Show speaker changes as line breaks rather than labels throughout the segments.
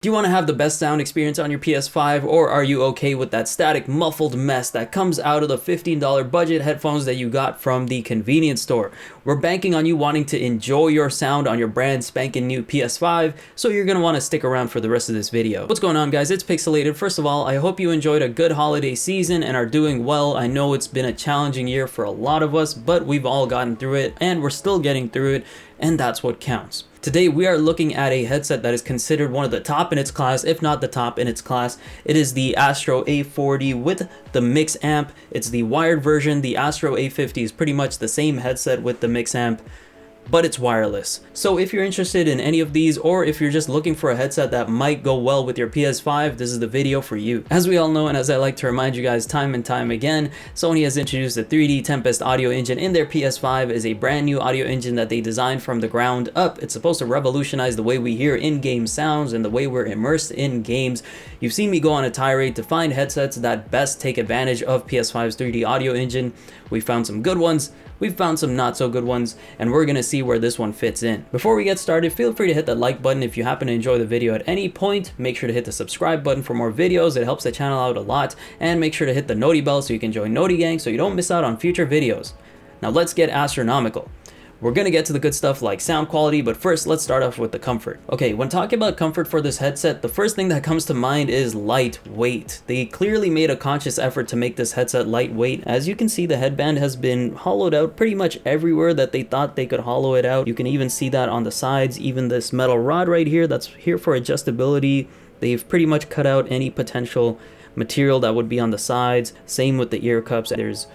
Do you want to have the best sound experience on your PS5, or are you okay with that static muffled mess that comes out of the $15 budget headphones that you got from the convenience store? We're banking on you wanting to enjoy your sound on your brand spanking new PS5, so you're going to want to stick around for the rest of this video. What's going on, guys? It's Pixoleated. First of all, I hope you enjoyed a good holiday season and are doing well. I know it's been a challenging year for a lot of us, but we've all gotten through it and we're still getting through it, and that's what counts. Today we are looking at a headset that is considered one of the top in its class, if not the top in its class. It is the Astro A40 with the Mixamp. It's the wired version. The Astro A50 is pretty much the same headset with the Mixamp, but it's wireless. So if you're interested in any of these, or if you're just looking for a headset that might go well with your PS5, this is the video for you. As we all know, and as I like to remind you guys time and time again, Sony has introduced the 3D Tempest audio engine in their PS5 as a brand new audio engine that they designed from the ground up. It's supposed to revolutionize the way we hear in-game sounds and the way we're immersed in games. You've seen me go on a tirade to find headsets that best take advantage of PS5's 3D audio engine. We found some good ones, we've found some not so good ones, and we're gonna see where this one fits in. Before we get started, feel free to hit the like button if you happen to enjoy the video at any point. Make sure to hit the subscribe button for more videos, it helps the channel out a lot, and make sure to hit the noti bell so you can join Noti Gang so you don't miss out on future videos. Now let's get astronomical. We're gonna get to the good stuff like sound quality, but first let's start off with the comfort. Okay, when talking about comfort for this headset, the first thing that comes to mind is lightweight. They clearly made a conscious effort to make this headset lightweight. As you can see, the headband has been hollowed out pretty much everywhere that they thought they could hollow it out. You can even see that on the sides, even this metal rod right here that's here for adjustability. They've pretty much cut out any potential material that would be on the sides. Same with the ear cups. There's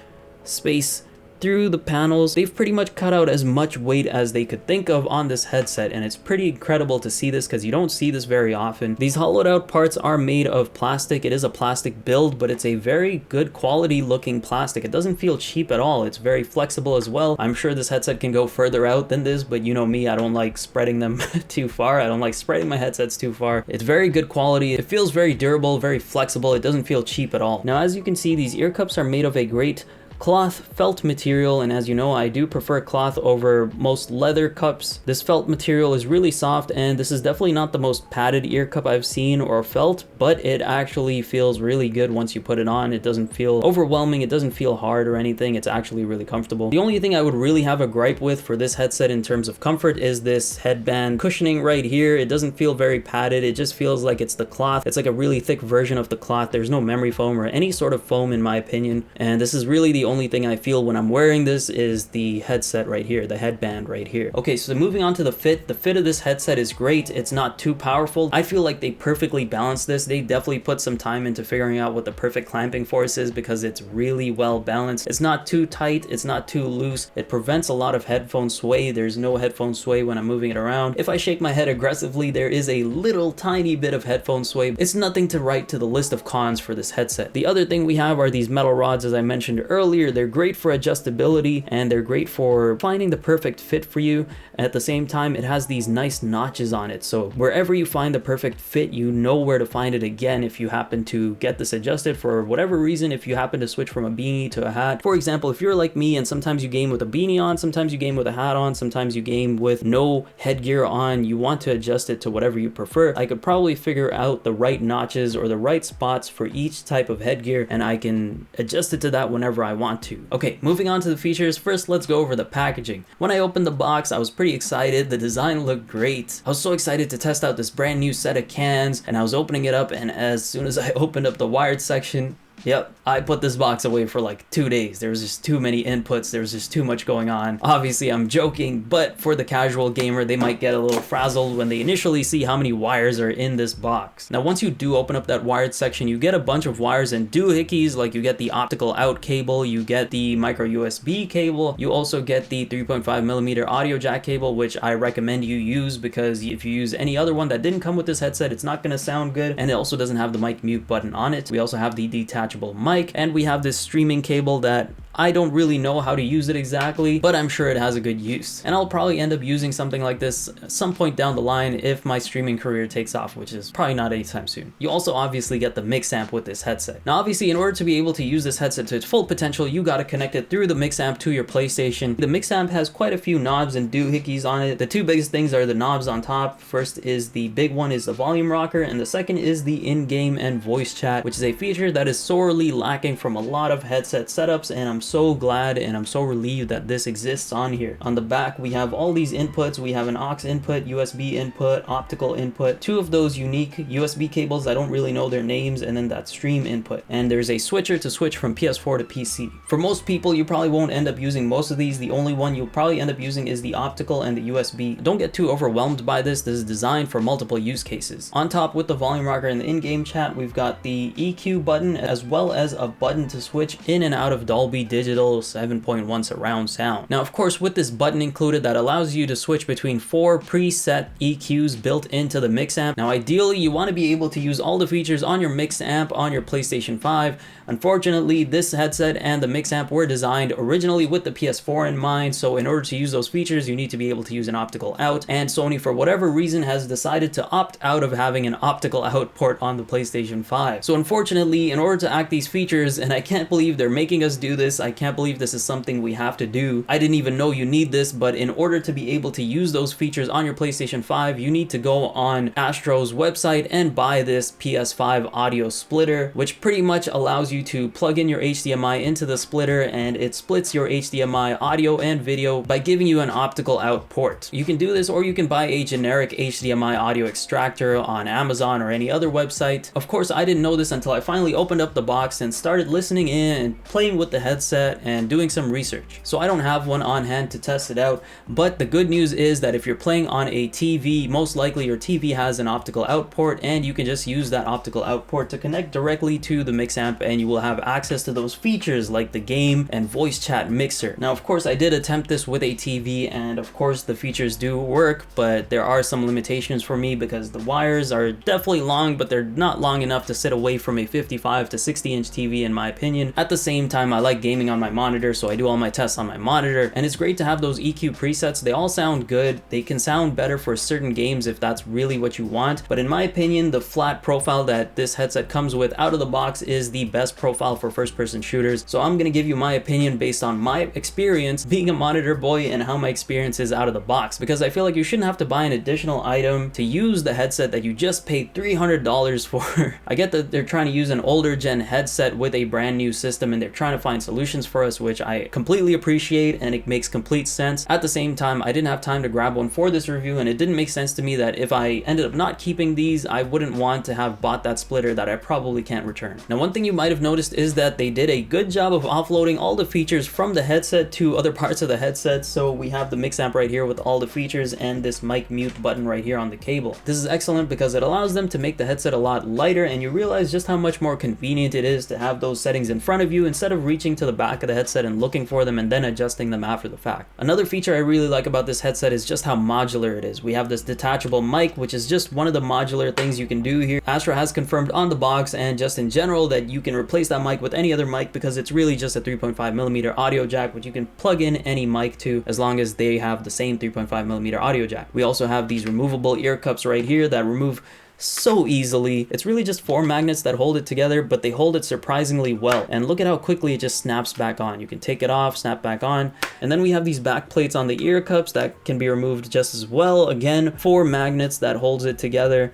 space through the panels. They've pretty much cut out as much weight as they could think of on this headset, and it's pretty incredible to see this because you don't see this very often. These hollowed out parts are made of plastic. It is a plastic build, but it's a very good quality looking plastic. It doesn't feel cheap at all. It's very flexible as well. I'm sure this headset can go further out than this, but you know me, I don't like spreading them too far. I don't like spreading my headsets too far. It's very good quality. It feels very durable, very flexible. It doesn't feel cheap at all. Now, as you can see, these ear cups are made of a great cloth felt material, and as you know, I do prefer cloth over most leather cups. This felt material is really soft, and this is definitely not the most padded ear cup I've seen or felt, but it actually feels really good once you put it on. It doesn't feel overwhelming, it doesn't feel hard or anything. It's actually really comfortable. The only thing I would really have a gripe with for this headset in terms of comfort is this headband cushioning right here. It doesn't feel very padded. It just feels like it's the cloth. It's like a really thick version of the cloth. There's no memory foam or any sort of foam in my opinion, and this is really the only thing I feel when I'm wearing this is the headset right here, the headband right here. Okay, so moving on to the fit. The fit of this headset is great. It's not too powerful. I feel like they perfectly balanced this. They definitely put some time into figuring out what the perfect clamping force is because it's really well balanced. It's not too tight, it's not too loose. It prevents a lot of headphone sway. There's no headphone sway when I'm moving it around. If I shake my head aggressively, there is a little tiny bit of headphone sway. It's nothing to write to the list of cons for this headset. The other thing we have are these metal rods, as I mentioned earlier. They're great for adjustability and they're great for finding the perfect fit for you. At the same time, it has these nice notches on it, so wherever you find the perfect fit, you know where to find it again if you happen to get this adjusted for whatever reason. If you happen to switch from a beanie to a hat, for example, if you're like me and sometimes you game with a beanie on, sometimes you game with a hat on, sometimes you game with no headgear on, you want to adjust it to whatever you prefer, I could probably figure out the right notches or the right spots for each type of headgear, and I can adjust it to that whenever I want to. Okay, moving on to the features. First, let's go over the packaging. When I opened the box, I was pretty excited. The design looked great. I was so excited to test out this brand new set of cans, and I was opening it up, and as soon as I opened up the wired section, yep, I put this box away for like 2 days. There was just too many inputs. There was just too much going on. Obviously, I'm joking, but for the casual gamer, they might get a little frazzled when they initially see how many wires are in this box. Now, once you do open up that wired section, you get a bunch of wires and doohickeys, like you get the optical out cable, you get the micro USB cable, you also get the 3.5mm audio jack cable, which I recommend you use because if you use any other one that didn't come with this headset, it's not going to sound good, and it also doesn't have the mic mute button on it. We also have the detachable mic, and we have this streaming cable that I don't really know how to use it exactly, but I'm sure it has a good use. And I'll probably end up using something like this at some point down the line if my streaming career takes off, which is probably not anytime soon. You also obviously get the Mixamp with this headset. Now obviously, in order to be able to use this headset to its full potential, you gotta connect it through the Mixamp to your PlayStation. The Mixamp has quite a few knobs and doohickeys on it. The two biggest things are the knobs on top. First is the big one is the volume rocker, and the second is the in-game and voice chat, which is a feature that is sorely lacking from a lot of headset setups, and I'm so glad and I'm so relieved that this exists on here. On the back, we have all these inputs. We have an aux input, USB input, optical input, two of those unique USB cables, I don't really know their names, and then that stream input. And there's a switcher to switch from PS4 to PC. For most people, you probably won't end up using most of these. The only one you'll probably end up using is the optical and the USB. Don't get too overwhelmed by this. This is designed for multiple use cases. On top, with the volume rocker and the in-game chat, we've got the EQ button as well as a button to switch in and out of Dolby Digital 7.1 surround sound. Now, of course, with this button included, that allows you to switch between 4 preset EQs built into the Mixamp. Now, ideally, you want to be able to use all the features on your Mixamp on your PlayStation 5. Unfortunately, this headset and the Mixamp were designed originally with the PS4 in mind, so in order to use those features, you need to be able to use an optical out, and Sony, for whatever reason, has decided to opt out of having an optical out port on the PlayStation 5. So unfortunately, in order to act these features, and I can't believe they're making us do this, I can't believe this is something we have to do. I didn't even know you need this, but in order to be able to use those features on your PlayStation 5, you need to go on Astro's website and buy this PS5 audio splitter, which pretty much allows you to plug in your HDMI into the splitter, and it splits your HDMI audio and video by giving you an optical out port. You can do this, or you can buy a generic HDMI audio extractor on Amazon or any other website. Of course, I didn't know this until I finally opened up the box and started listening in and playing with the headset and doing some research. So I don't have one on hand to test it out, but the good news is that if you're playing on a TV, most likely your TV has an optical out port, and you can just use that optical out port to connect directly to the Mixamp, and you will have access to those features like the game and voice chat mixer. Now, of course, I did attempt this with a TV, and of course the features do work, but there are some limitations for me because the wires are definitely long, but they're not long enough to sit away from a 55 to 60 inch TV in my opinion. At the same time, I like gaming on my monitor, so I do all my tests on my monitor, and it's great to have those EQ presets. They all sound good. They can sound better for certain games if that's really what you want, but in my opinion, the flat profile that this headset comes with out of the box is the best profile for first-person shooters. So I'm gonna give you my opinion based on my experience being a monitor boy and how my experience is out of the box, because I feel like you shouldn't have to buy an additional item to use the headset that you just paid $300 for. I get that they're trying to use an older gen headset with a brand new system, and they're trying to find solutions for us, which I completely appreciate, and it makes complete sense. At the same time, I didn't have time to grab one for this review, and it didn't make sense to me that if I ended up not keeping these, I wouldn't want to have bought that splitter that I probably can't return. Now, one thing you might have noticed is that they did a good job of offloading all the features from the headset to other parts of the headset. So we have the Mixamp right here with all the features, and this mic mute button right here on the cable. This is excellent because it allows them to make the headset a lot lighter, and you realize just how much more convenient it is to have those settings in front of you instead of reaching to the back of the headset and looking for them and then adjusting them after the fact. Another feature I really like about this headset is just how modular it is. We have this detachable mic, which is just one of the modular things you can do here. Astro has confirmed on the box and just in general that you can replace that mic with any other mic, because it's really just a 3.5mm audio jack, which you can plug in any mic to as long as they have the same 3.5mm audio jack. We also have these removable ear cups right here that remove so easily. It's really just 4 magnets that hold it together, but they hold it surprisingly well. And look at how quickly it just snaps back on. You can take it off, snap back on. And then we have these back plates on the ear cups that can be removed just as well. Again, 4 magnets that holds it together.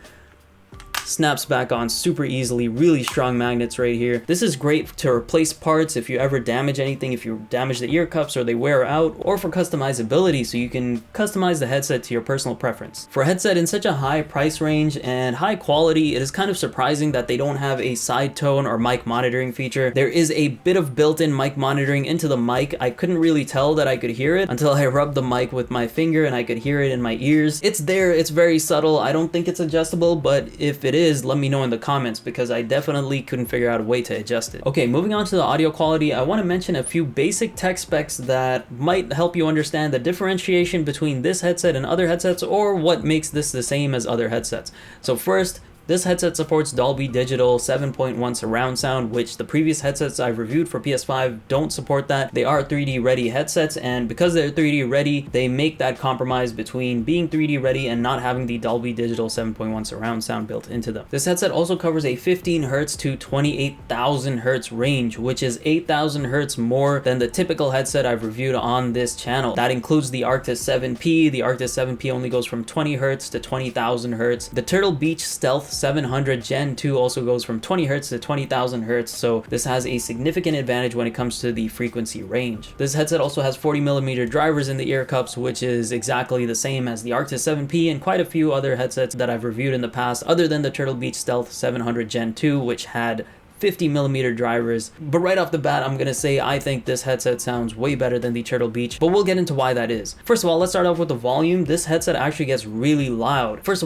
Snaps back on super easily. Really strong magnets right here. This is great to replace parts if you ever damage anything, if you damage the ear cups or they wear out, or for customizability, so you can customize the headset to your personal preference. For a headset in such a high price range and high quality, it is kind of surprising that they don't have a side tone or mic monitoring feature. There is a bit of built-in mic monitoring into the mic. I couldn't really tell that I could hear it until I rubbed the mic with my finger and I could hear it in my ears. It's there, it's very subtle. I don't think it's adjustable, but if it is, let me know in the comments, because I definitely couldn't figure out a way to adjust it. Okay, moving on to the audio quality, I want to mention a few basic tech specs that might help you understand the differentiation between this headset and other headsets, or what makes this the same as other headsets. So first, This headset supports Dolby Digital 7.1 surround sound, which the previous headsets I've reviewed for PS5 don't support that. They are 3D ready headsets, and because they're 3D ready, they make that compromise between being 3D ready and not having the Dolby Digital 7.1 surround sound built into them. This headset also covers a 15 Hz to 28,000 Hz range, which is 8,000 Hz more than the typical headset I've reviewed on this channel. That includes the Arctis 7P. The Arctis 7P only goes from 20 Hz to 20,000 Hz. The Turtle Beach Stealth 700 Gen 2 also goes from 20 Hz to 20,000 Hz, so this has a significant advantage when it comes to the frequency range. This headset also has 40mm drivers in the ear cups, which is exactly the same as the Arctis 7P and quite a few other headsets that I've reviewed in the past, other than the Turtle Beach Stealth 700 Gen 2, which had 50mm drivers. But right off the bat, I'm gonna say I think this headset sounds way better than the Turtle Beach, but we'll get into why that is. First of all, let's start off with the volume. This headset actually gets really loud. This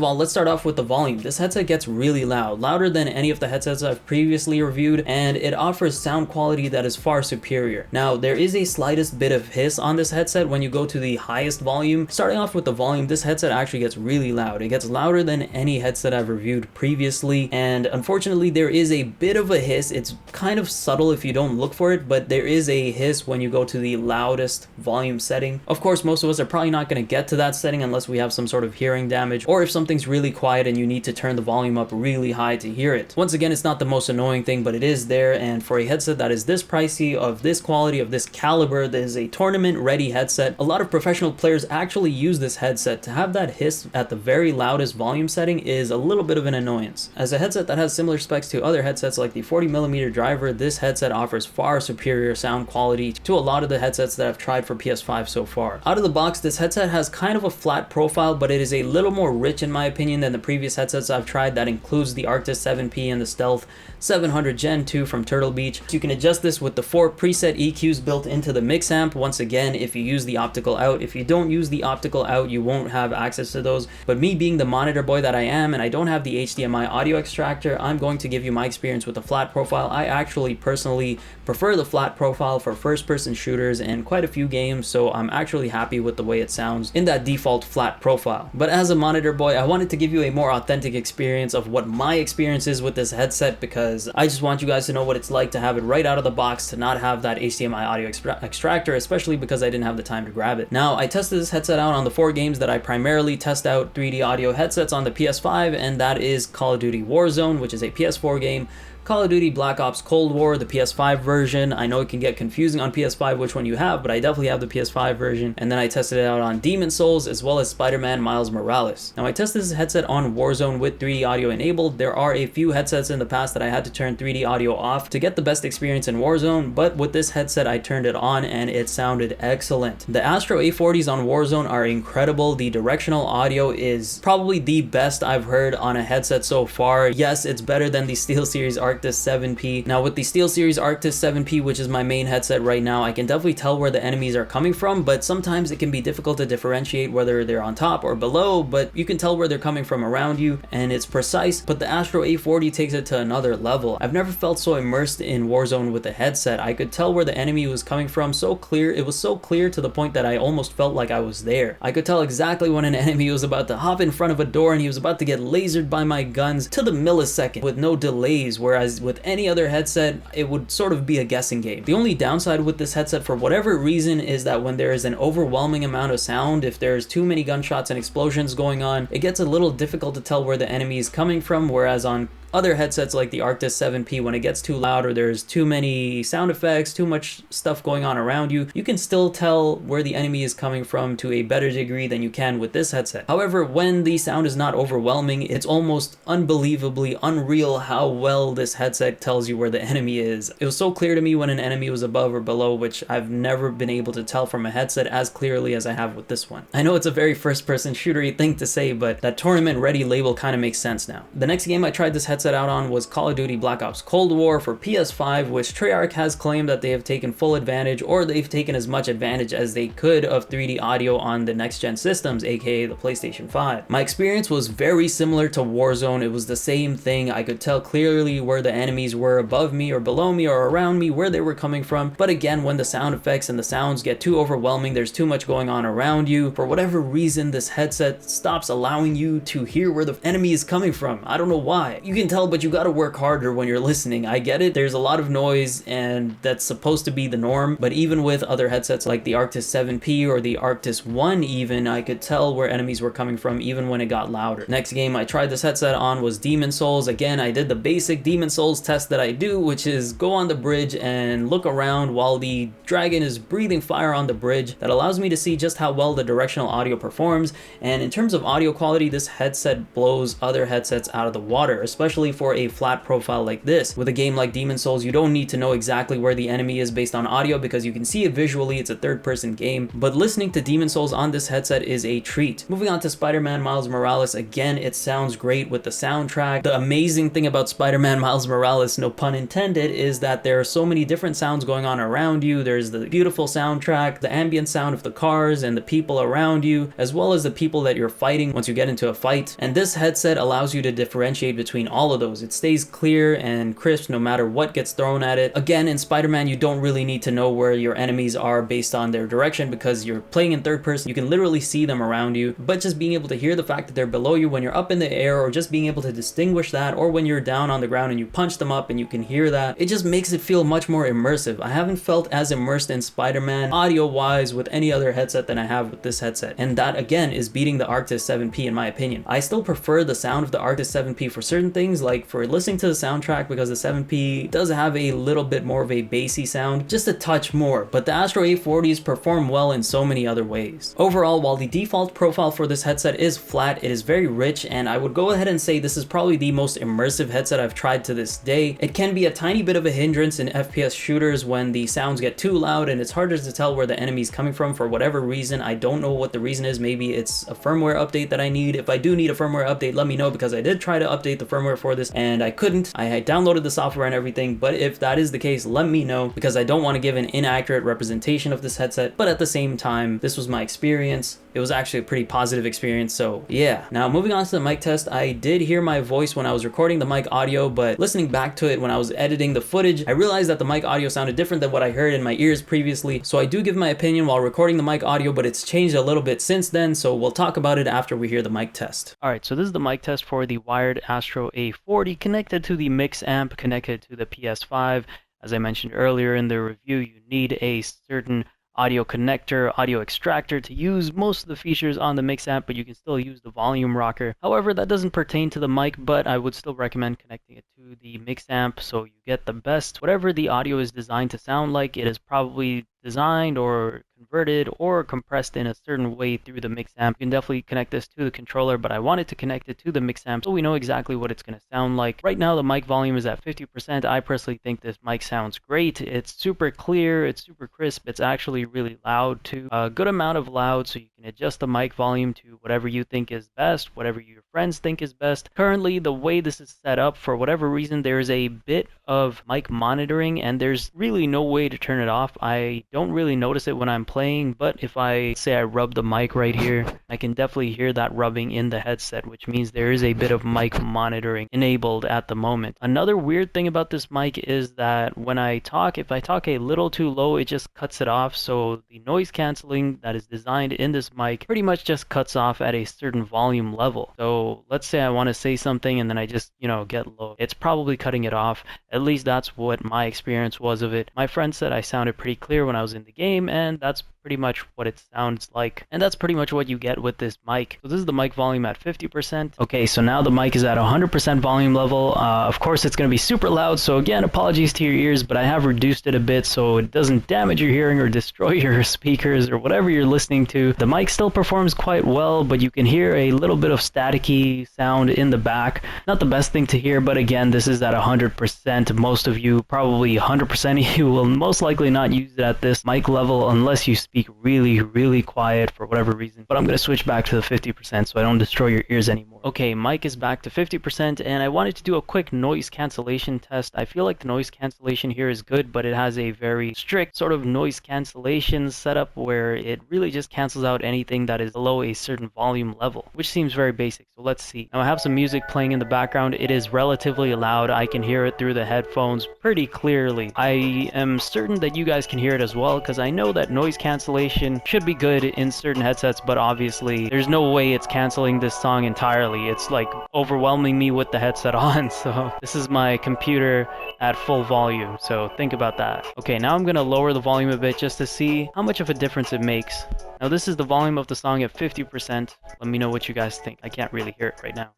headset gets really loud, louder than any of the headsets I've previously reviewed, and it offers sound quality that is far superior. Now, there is a slightest bit of hiss on this headset when you go to the highest volume. Starting off with the volume, this headset actually gets really loud. It gets louder than any headset I've reviewed previously, and unfortunately, there is a bit of a hiss. It's kind of subtle if you don't look for it, but there is a hiss when you go to the loudest volume setting. Of course, most of us are probably not going to get to that setting unless we have some sort of hearing damage, or if something's really quiet and you need to turn the volume up really high to hear it. Once again, it's not the most annoying thing, but it is there, and for a headset that is this pricey, of this quality, of this caliber, that is a tournament ready headset, a lot of professional players actually use this headset. To have that hiss at the very loudest volume setting is a little bit of an annoyance. As a headset that has similar specs to other headsets like the 40mm driver, this headset offers far superior sound quality to a lot of the headsets that I've tried for PS5 so far. Out of the box, this headset has kind of a flat profile, but it is a little more rich in my opinion than the previous headsets I've tried. That includes the Arctis 7P and the Stealth 700 Gen 2 from Turtle Beach. You can adjust this with the 4 preset EQs built into the Mixamp. Once again, if you use the optical out. If you don't use the optical out, you won't have access to those. But me being the monitor boy that I am, and I don't have the HDMI audio extractor, I'm going to give you my experience with the flat profile. I actually personally prefer the flat profile for first-person shooters and quite a few games, so I'm actually happy with the way it sounds in that default flat profile. But as a monitor boy, I wanted to give you a more authentic experience of what my experience is with this headset, because I just want you guys to know what it's like to have it right out of the box, to not have that HDMI audio extractor, especially because I didn't have the time to grab it. Now, I tested this headset out on the 4 games that I primarily test out 3D audio headsets on the PS5, and that is Call of Duty Warzone, which is a PS4 game, Call of Duty Black Ops Cold War, the PS5 version. I know it can get confusing on PS5 which one you have, but I definitely have the PS5 version. And then I tested it out on Demon Souls as well as Spider-Man Miles Morales. Now, I tested this headset on Warzone with 3D audio enabled. There are a few headsets in the past that I had to turn 3D audio off to get the best experience in Warzone, but with this headset I turned it on and it sounded excellent. The Astro A40s on Warzone are incredible. The directional audio is probably the best I've heard on a headset so far. Yes, it's better than the SteelSeries Arctis 7P. Now, with the SteelSeries Arctis 7P, which is my main headset right now, I can definitely tell where the enemies are coming from, but sometimes it can be difficult to differentiate whether they're on top or below, but you can tell where they're coming from around you, and it's precise. But the Astro A40 takes it to another level. I've never felt so immersed in Warzone with a headset. I could tell where the enemy was coming from so clear. It was so clear to the point that I almost felt like I was there. I could tell exactly when an enemy was about to hop in front of a door and he was about to get lasered by my guns to the millisecond with no delays, whereas with any other headset, it would sort of be a guessing game. The only downside with this headset, for whatever reason, is that when there is an overwhelming amount of sound, if there's too many gunshots and explosions going on, it gets a little difficult to tell where the enemy is coming from, whereas on other headsets like the Arctis 7P, when it gets too loud or there's too many sound effects, too much stuff going on around you, you can still tell where the enemy is coming from to a better degree than you can with this headset. However, when the sound is not overwhelming, it's almost unbelievably unreal how well this headset tells you where the enemy is. It was so clear to me when an enemy was above or below, which I've never been able to tell from a headset as clearly as I have with this one. I know it's a very first-person shootery thing to say, but that tournament ready label kind of makes sense now. The next game I tried this headset headset out on was Call of Duty Black Ops Cold War for PS5, which Treyarch has claimed that they have taken full advantage, or they've taken as much advantage as they could of 3D audio on the next gen systems, aka the PlayStation 5. My experience was very similar to Warzone. It was the same thing. I could tell clearly where the enemies were above me or below me or around me, where they were coming from. But again, when the sound effects and the sounds get too overwhelming, there's too much going on around you, for whatever reason this headset stops allowing you to hear where the enemy is coming from. I don't know why. You can tell, but you gotta work harder when you're listening. I get it, there's a lot of noise and that's supposed to be the norm, but even with other headsets like the Arctis 7P or the Arctis 1 even, I could tell where enemies were coming from even when it got louder. Next game I tried this headset on was Demon Souls. Again, I did the basic Demon Souls test that I do, which is go on the bridge and look around while the dragon is breathing fire on the bridge. That allows me to see just how well the directional audio performs, and in terms of audio quality, this headset blows other headsets out of the water, especially for a flat profile like this. With a game like Demon Souls, you don't need to know exactly where the enemy is based on audio because you can see it visually. It's a third-person game, but listening to Demon Souls on this headset is a treat. Moving on to Spider-Man Miles Morales, again, it sounds great with the soundtrack. The amazing thing about Spider-Man Miles Morales, no pun intended, is that there are so many different sounds going on around you. There's the beautiful soundtrack, the ambient sound of the cars and the people around you, as well as the people that you're fighting once you get into a fight. And this headset allows you to differentiate between all of those. It stays clear and crisp no matter what gets thrown at it. Again, in Spider-Man, you don't really need to know where your enemies are based on their direction because you're playing in third person. You can literally see them around you, but just being able to hear the fact that they're below you when you're up in the air, or just being able to distinguish that, or when you're down on the ground and you punch them up and you can hear that, it just makes it feel much more immersive. I haven't felt as immersed in Spider-Man audio-wise with any other headset than I have with this headset, and that again is beating the Arctis 7P in my opinion. I still prefer the sound of the Arctis 7P for certain things, like for listening to the soundtrack, because the 7P does have a little bit more of a bassy sound, just a touch more, but the Astro A40s perform well in so many other ways. Overall, while the default profile for this headset is flat, it is very rich, and I would go ahead and say this is probably the most immersive headset I've tried to this day. It can be a tiny bit of a hindrance in FPS shooters when the sounds get too loud and it's harder to tell where the enemy's coming from for whatever reason. I don't know what the reason is. Maybe it's a firmware update that I need. If I do need a firmware update, let me know, because I did try to update the firmware for this and I couldn't. I had downloaded the software and everything, but if that is the case, let me know, because I don't want to give an inaccurate representation of this headset, but at the same time, this was my experience. It was actually a pretty positive experience, so yeah. Now moving on to the mic test, I did hear my voice when I was recording the mic audio, but listening back to it when I was editing the footage, I realized that the mic audio sounded different than what I heard in my ears previously, so I do give my opinion while recording the mic audio, but it's changed a little bit since then, so we'll talk about it after we hear the mic test. Alright, so this is the mic test for the wired Astro A40 connected to the Mixamp, connected to the PS5. As I mentioned earlier in the review, you need a certain audio connector, audio extractor to use most of the features on the Mixamp, but you can still use the volume rocker. However, that doesn't pertain to the mic, but I would still recommend connecting it to the Mixamp so you get the best. Whatever the audio is designed to sound like, it is probably designed or converted or compressed in a certain way through the Mixamp. You can definitely connect this to the controller, but I wanted to connect it to the Mixamp so we know exactly what it's going to sound like. Right now the mic volume is at 50%. I personally think this mic sounds great. It's super clear, it's super crisp, it's actually really loud too. A good amount of loud, so you can adjust the mic volume to whatever you think is best, whatever your friends think is best. Currently, the way this is set up, for whatever reason, there's a bit of mic monitoring and there's really no way to turn it off. I don't really notice it when I'm playing, but if I say I rub the mic right here, I can definitely hear that rubbing in the headset, which means there is a bit of mic monitoring enabled at the moment. Another weird thing about this mic is that when I talk, if I talk a little too low, it just cuts it off. So the noise canceling that is designed in this mic pretty much just cuts off at a certain volume level. So let's say I want to say something and then I just, get low. It's probably cutting it off. At least that's what my experience was of it. My friend said I sounded pretty clear when I was in the game, and that's pretty much what it sounds like. And that's pretty much what you get with this mic. So this is the mic volume at 50%. Okay, so now the mic is at 100% volume level. Of course, it's going to be super loud. So again, apologies to your ears, but I have reduced it a bit so it doesn't damage your hearing or destroy your speakers or whatever you're listening to. The mic still performs quite well, but you can hear a little bit of staticky sound in the back. Not the best thing to hear, but again, this is at 100%. Most of you, probably 100% of you, will most likely not use it at this mic level unless you speak speak really quiet for whatever reason. But I'm going to switch back to the 50% so I don't destroy your ears anymore. Okay, mic is back to 50%, and I wanted to do a quick noise cancellation test. I feel like the noise cancellation here is good, but it has a very strict sort of noise cancellation setup where it really just cancels out anything that is below a certain volume level, which seems very basic. So let's see. Now I have some music playing in the background. It is relatively loud. I can hear it through the headphones pretty clearly. I am certain that you guys can hear it as well, because I know that noise cancellation should be good in certain headsets, but obviously there's no way it's canceling this song entirely. It's like overwhelming me with the headset on. So this is my computer at full volume, so think about that. Okay, now I'm gonna lower the volume a bit just to see how much of a difference it makes. Now this is the volume of the song at 50%. Let me know what you guys think. I can't really hear it right now.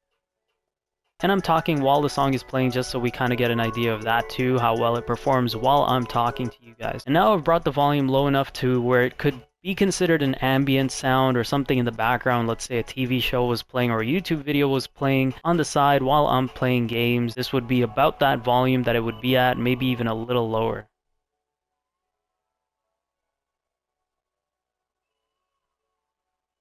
And I'm talking while the song is playing just so we kind of get an idea of that too, how well it performs while I'm talking to you guys. And now I've brought the volume low enough to where it could be considered an ambient sound or something in the background. Let's say a TV show was playing or a YouTube video was playing on the side while I'm playing games. This would be about that volume that it would be at, maybe even a little lower.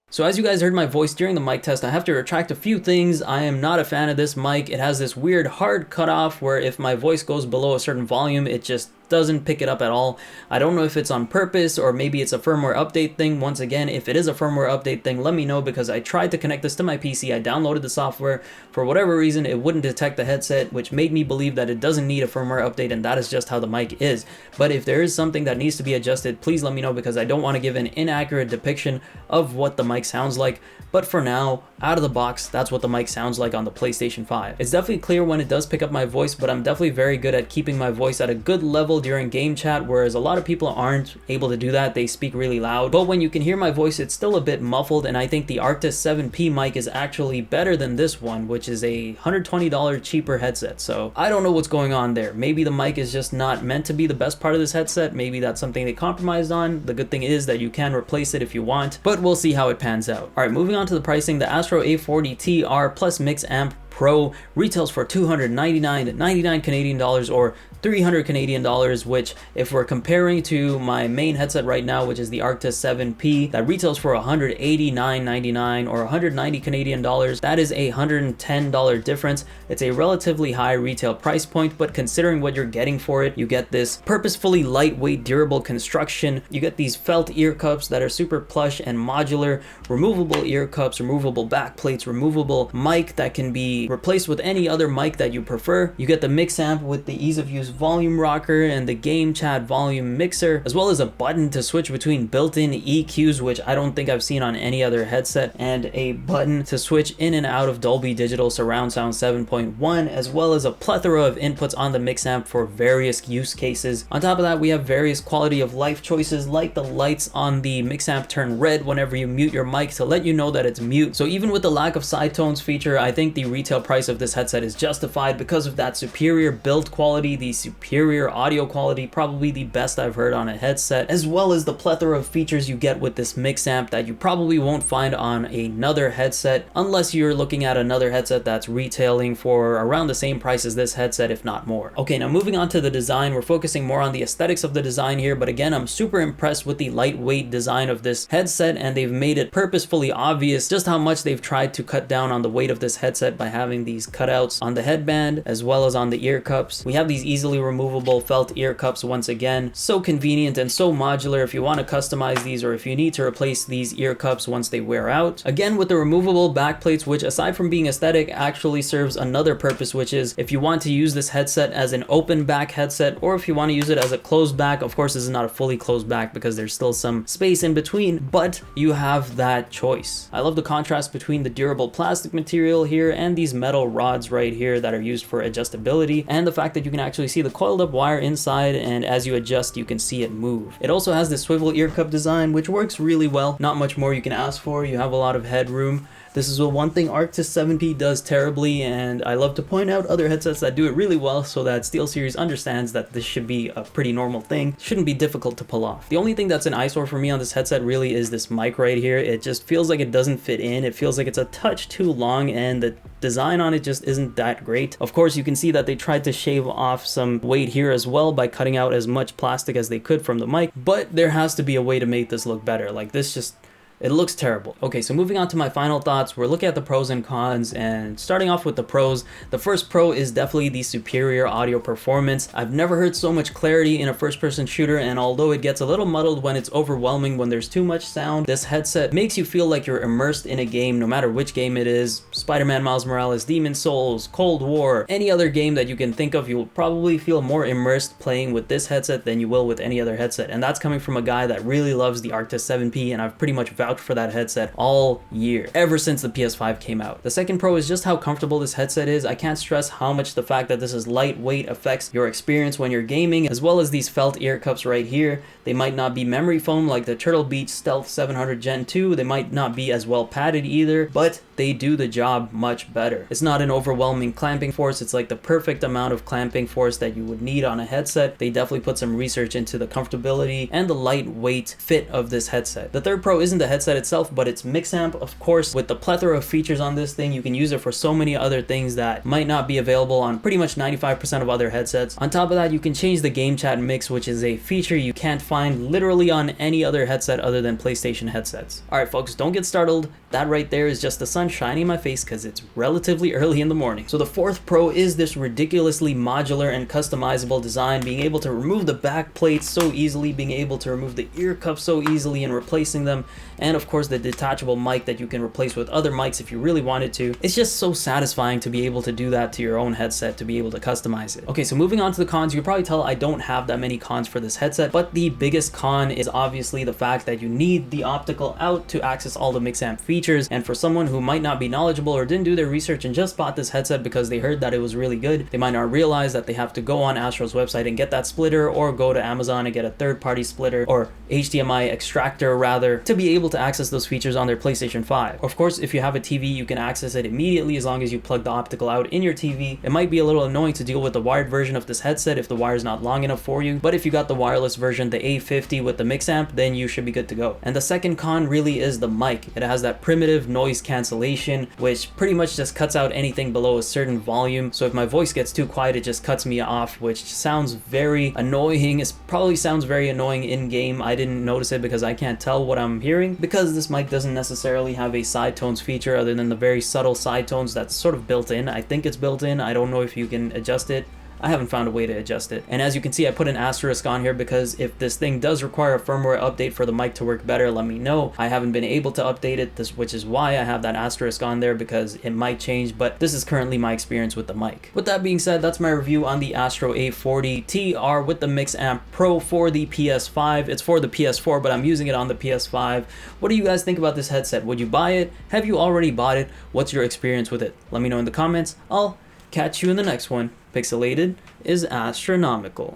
So as you guys heard my voice during the mic test, I have to retract a few things. I am not a fan of this mic. It has this weird hard cutoff where if my voice goes below a certain volume, it just doesn't pick it up at all. I don't know if it's on purpose or maybe it's a firmware update thing. Once again, if it is a firmware update thing, let me know, because I tried to connect this to my PC. I downloaded the software. For whatever reason, it wouldn't detect the headset, which made me believe that it doesn't need a firmware update, and that is just how the mic is. But if there is something that needs to be adjusted, please let me know, because I don't want to give an inaccurate depiction of what the mic sounds like. But for now, out of the box, that's what the mic sounds like on the PlayStation 5. It's definitely clear when it does pick up my voice, but I'm definitely very good at keeping my voice at a good level during game chat, whereas a lot of people aren't able to do that. They speak really loud. But when you can hear my voice, it's still a bit muffled, and I think the Arctis 7P mic is actually better than this one, which is a $120 cheaper headset. So I don't know what's going on there. Maybe the mic is just not meant to be the best part of this headset. Maybe that's something they compromised on. The good thing is that you can replace it if you want, but we'll see how it pans out. All right, moving on to the pricing. The Astro A40 TR plus Mixamp Pro retails for $299.99 Canadian dollars, or 300 Canadian dollars, which if we're comparing to my main headset right now, which is the Arctis 7P, that retails for $189.99 or 190 Canadian dollars. That is a $110 difference. It's a relatively high retail price point, but considering what you're getting for it, you get this purposefully lightweight, durable construction. You get these felt ear cups that are super plush and modular, removable ear cups, removable back plates, removable mic that can be replaced with any other mic that you prefer. You get the Mixamp with the ease of use volume rocker and the game chat volume mixer, as well as a button to switch between built-in EQs, which I don't think I've seen on any other headset, and a button to switch in and out of Dolby Digital Surround Sound 7.1, as well as a plethora of inputs on the Mixamp for various use cases. On top of that, we have various quality of life choices, like the lights on the Mixamp turn red whenever you mute your mic to let you know that it's mute. So even with the lack of side tones feature, I think the retail price of this headset is justified because of that superior build quality, the superior audio quality, probably the best I've heard on a headset, as well as the plethora of features you get with this Mixamp that you probably won't find on another headset, unless you're looking at another headset that's retailing for around the same price as this headset, if not more. Okay, now moving on to the design, we're focusing more on the aesthetics of the design here, but again, I'm super impressed with the lightweight design of this headset, and they've made it purposefully obvious just how much they've tried to cut down on the weight of this headset by having these cutouts on the headband as well as on the ear cups. We have these easily removable felt ear cups once again. So convenient and so modular if you want to customize these, or if you need to replace these ear cups once they wear out. Again, with the removable back plates, which aside from being aesthetic actually serves another purpose, which is if you want to use this headset as an open back headset, or if you want to use it as a closed back. Of course, this is not a fully closed back because there's still some space in between, but you have that choice. I love the contrast between the durable plastic material here and these metal rods right here that are used for adjustability, and the fact that you can actually see the coiled up wire inside, and as you adjust you can see it move. It also has this swivel ear cup design, which works really well. Not much more you can ask for. You have a lot of headroom. This is the one thing Arctis 7P does terribly, and I love to point out other headsets that do it really well so that SteelSeries understands that this should be a pretty normal thing. Shouldn't be difficult to pull off. The only thing that's an eyesore for me on this headset really is this mic right here. It just feels like it doesn't fit in. It feels like it's a touch too long, and the design on it just isn't that great. Of course, you can see that they tried to shave off some weight here as well by cutting out as much plastic as they could from the mic, but there has to be a way to make this look better. Like, this just, it looks terrible. Okay, so moving on to my final thoughts, we're looking at the pros and cons, and starting off with the pros, the first pro is definitely the superior audio performance. I've never heard so much clarity in a first-person shooter, and although it gets a little muddled when it's overwhelming, when there's too much sound, this headset makes you feel like you're immersed in a game, no matter which game it is. Spider-Man, Miles Morales, Demon's Souls, Cold War, any other game that you can think of, you will probably feel more immersed playing with this headset than you will with any other headset, and that's coming from a guy that really loves the Arctis 7P, and I've pretty much vouched for that headset all year, ever since the PS5 came out. The second pro is just how comfortable this headset is. I can't stress how much the fact that this is lightweight affects your experience when you're gaming, as well as these felt ear cups right here. They might not be memory foam like the Turtle Beach Stealth 700 Gen 2, they might not be as well padded either, but they do the job much better. It's not an overwhelming clamping force, it's like the perfect amount of clamping force that you would need on a headset. They definitely put some research into the comfortability and the lightweight fit of this headset. The third pro isn't the headset itself, but it's Mixamp. Of course, with the plethora of features on this thing, you can use it for so many other things that might not be available on pretty much 95% of other headsets. On top of that, you can change the game chat mix, which is a feature you can't find literally on any other headset other than PlayStation headsets. Alright folks, don't get startled. That right there is just the sun shining in my face because it's relatively early in the morning. So the fourth pro is this ridiculously modular and customizable design, being able to remove the back plates so easily, being able to remove the ear cups so easily and replacing them, and of course the detachable mic that you can replace with other mics if you really wanted to. It's just so satisfying to be able to do that to your own headset, to be able to customize it. Okay, so moving on to the cons, you can probably tell I don't have that many cons for this headset, but the biggest con is obviously the fact that you need the optical out to access all the Mixamp features, and for someone who might not be knowledgeable or didn't do their research and just bought this headset because they heard that it was really good, they might not realize that they have to go on Astro's website and get that splitter, or go to Amazon and get a third-party splitter or HDMI extractor rather, to be able to access those features on their PlayStation 5. Of course, if you have a TV, you can access it immediately as long as you plug the optical out in your TV. It might be a little annoying to deal with the wired version of this headset if the wire is not long enough for you, but if you got the wireless version, the A50 with the Mixamp, then you should be good to go. And the second con really is the mic. It has that primitive noise cancellation, which pretty much just cuts out anything below a certain volume. So if my voice gets too quiet, it just cuts me off, which sounds very annoying. It probably sounds very annoying in game. I didn't notice it because I can't tell what I'm hearing, because this mic doesn't necessarily have a side tones feature other than the very subtle side tones that's sort of built in. I think it's built in. I don't know if you can adjust it. I haven't found a way to adjust it. And as you can see, I put an asterisk on here because if this thing does require a firmware update for the mic to work better, let me know. I haven't been able to update it, which is why I have that asterisk on there, because it might change, but this is currently my experience with the mic. With that being said, that's my review on the Astro A40 TR with the Mixamp Pro for the PS5. It's for the PS4, but I'm using it on the PS5. What do you guys think about this headset? Would you buy it? Have you already bought it? What's your experience with it? Let me know in the comments. I'll catch you in the next one. Pixelated is astronomical.